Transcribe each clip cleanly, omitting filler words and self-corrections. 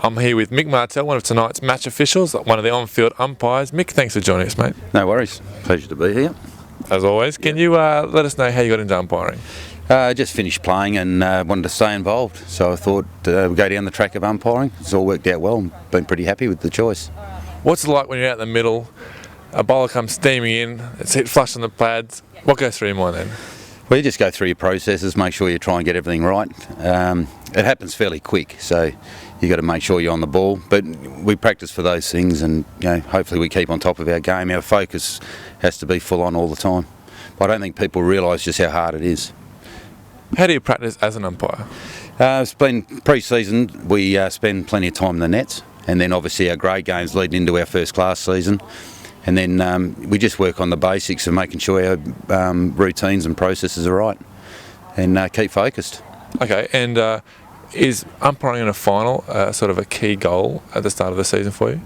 I'm here with Mick Martell, one of tonight's match officials, one of the on-field umpires. Mick, thanks for joining us, mate. No worries. Pleasure to be here. As always. Can you let us know how you got into umpiring? Just finished playing and wanted to stay involved, so I thought we'd go down the track of umpiring. It's all worked out well and been pretty happy with the choice. What's it like when you're out in the middle, a bowler comes steaming in, it's hit flush on the pads? What goes through your mind then? Well, you just go through your processes, make sure you try and get everything right. It happens fairly quick, so you got to make sure you're on the ball. But we practice for those things, and hopefully we keep on top of our game. Our focus has to be full on all the time. But I don't think people realise just how hard it is. How do you practice as an umpire? It's been pre-season. We spend plenty of time in the nets, and then obviously our grade games leading into our first class season. And then we just work on the basics of making sure our routines and processes are right, and keep focused. Okay, and is umpiring in a final sort of a key goal at the start of the season for you?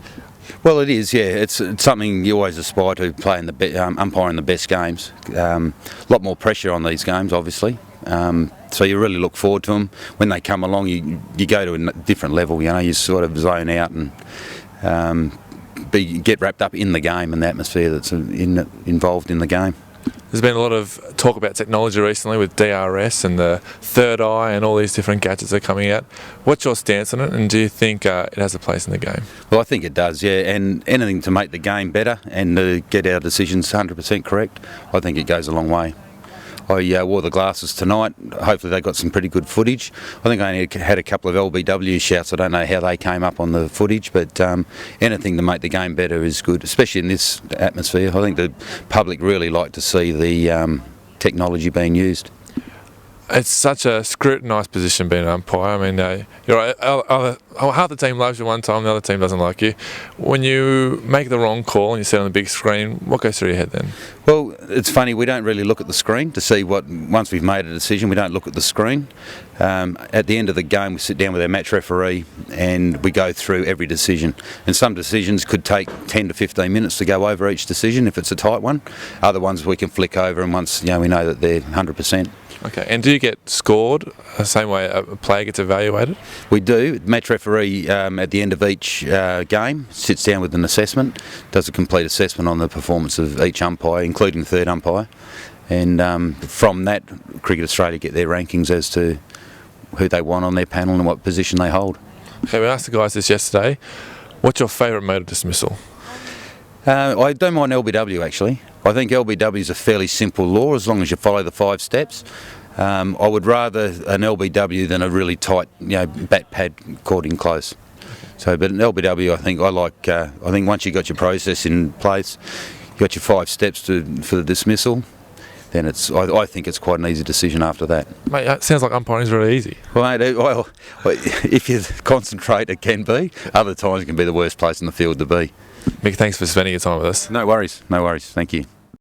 Well, it is, yeah. It's something you always aspire to, play in umpiring the best games. A lot more pressure on these games, obviously. So you really look forward to them. When they come along, you go to a different level. You sort of zone out and get wrapped up in the game and the atmosphere that's involved in the game. There's been a lot of talk about technology recently with DRS and the third eye and all these different gadgets that are coming out. What's your stance on it, and do you think it has a place in the game? Well, I think it does, yeah, and anything to make the game better and to get our decisions 100% correct, I think it goes a long way. I wore the glasses tonight. Hopefully they got some pretty good footage. I think I only had a couple of LBW shouts. I don't know how they came up on the footage, but anything to make the game better is good, especially in this atmosphere. I think the public really like to see the technology being used. It's such a scrutinised position being an umpire. I mean, you're right, half the team loves you one time, the other team doesn't like you. When you make the wrong call and you sit on the big screen, what goes through your head then? Well, it's funny, we don't really look at the screen to see once we've made a decision, we don't look at the screen. At the end of the game, we sit down with our match referee and we go through every decision. And some decisions could take 10 to 15 minutes to go over each decision if it's a tight one. Other ones we can flick over, and once we know that they're 100%. Okay, and do you get scored the same way a player gets evaluated? We do. Match referee at the end of each game sits down with an assessment, does a complete assessment on the performance of each umpire, including the third umpire, and from that, Cricket Australia get their rankings as to who they want on their panel and what position they hold. Okay, we asked the guys this yesterday. What's your favourite mode of dismissal? I don't mind LBW actually. I think LBW is a fairly simple law as long as you follow the 5 steps. I would rather an LBW than a really tight, bat pad caught in close. So, but an LBW, I think once you got your process in place, you got your 5 steps for the dismissal, then I think it's quite an easy decision after that. Mate, it sounds like umpiring is really easy. Well, mate, if you concentrate, it can be. Other times it can be the worst place in the field to be. Mick, thanks for spending your time with us. No worries. Thank you.